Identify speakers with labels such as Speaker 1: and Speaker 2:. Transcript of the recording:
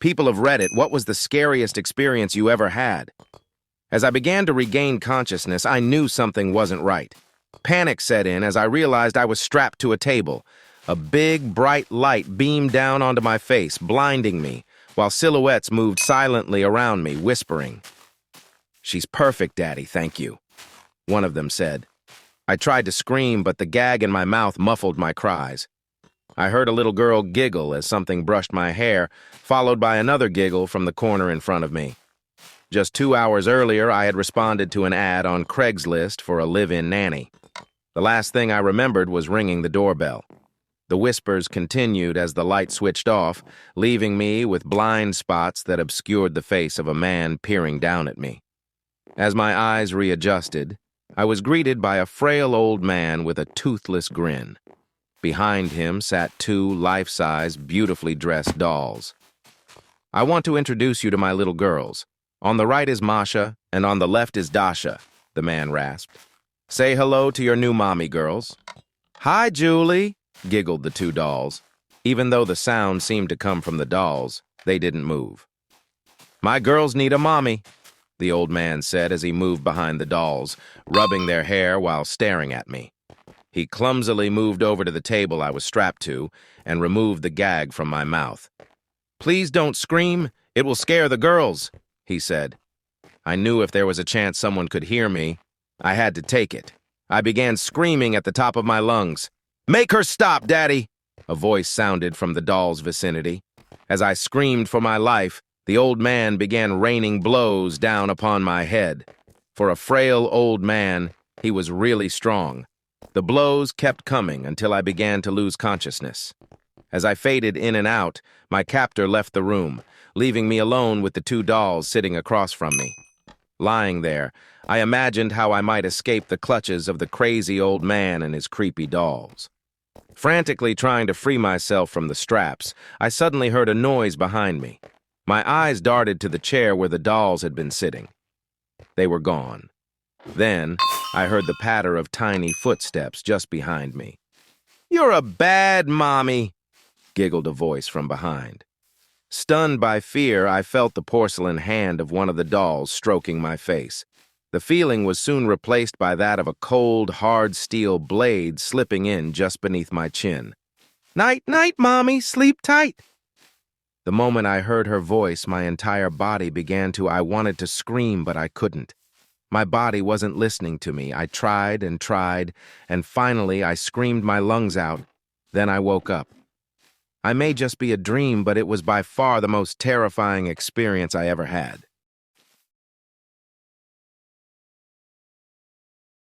Speaker 1: People of Reddit, what was the scariest experience you ever had? As I began to regain consciousness, I knew something wasn't right. Panic set in as I realized I was strapped to a table. A big, bright light beamed down onto my face, blinding me, while silhouettes moved silently around me, whispering. "She's perfect, Daddy, thank you," one of them said. I tried to scream, but the gag in my mouth muffled my cries. I heard a little girl giggle as something brushed my hair, followed by another giggle from the corner in front of me. Just 2 hours earlier, I had responded to an ad on Craigslist for a live-in nanny. The last thing I remembered was ringing the doorbell. The whispers continued as the light switched off, leaving me with blind spots that obscured the face of a man peering down at me. As my eyes readjusted, I was greeted by a frail old man with a toothless grin. Behind him sat 2 life-size, beautifully dressed dolls. "I want to introduce you to my little girls. On the right is Masha, and on the left is Dasha," the man rasped. "Say hello to your new mommy, girls." "Hi, Julie," giggled the 2 dolls. Even though the sound seemed to come from the dolls, they didn't move. "My girls need a mommy," the old man said as he moved behind the dolls, rubbing their hair while staring at me. He clumsily moved over to the table I was strapped to and removed the gag from my mouth. "Please don't scream. It will scare the girls," he said. I knew if there was a chance someone could hear me, I had to take it. I began screaming at the top of my lungs. "Make her stop, Daddy!" a voice sounded from the doll's vicinity. As I screamed for my life, the old man began raining blows down upon my head. For a frail old man, he was really strong. The blows kept coming until I began to lose consciousness. As I faded in and out, my captor left the room, leaving me alone with the 2 dolls sitting across from me. Lying there, I imagined how I might escape the clutches of the crazy old man and his creepy dolls. Frantically trying to free myself from the straps, I suddenly heard a noise behind me. My eyes darted to the chair where the dolls had been sitting. They were gone. Then, I heard the patter of tiny footsteps just behind me. "You're a bad mommy," giggled a voice from behind. Stunned by fear, I felt the porcelain hand of one of the dolls stroking my face. The feeling was soon replaced by that of a cold, hard steel blade slipping in just beneath my chin. "Night, night, Mommy, sleep tight." The moment I heard her voice, my entire body began to, I wanted to scream, but I couldn't. My body wasn't listening to me. I tried, and finally I screamed my lungs out. Then I woke up. I may just be a dream, but it was by far the most terrifying experience I ever had.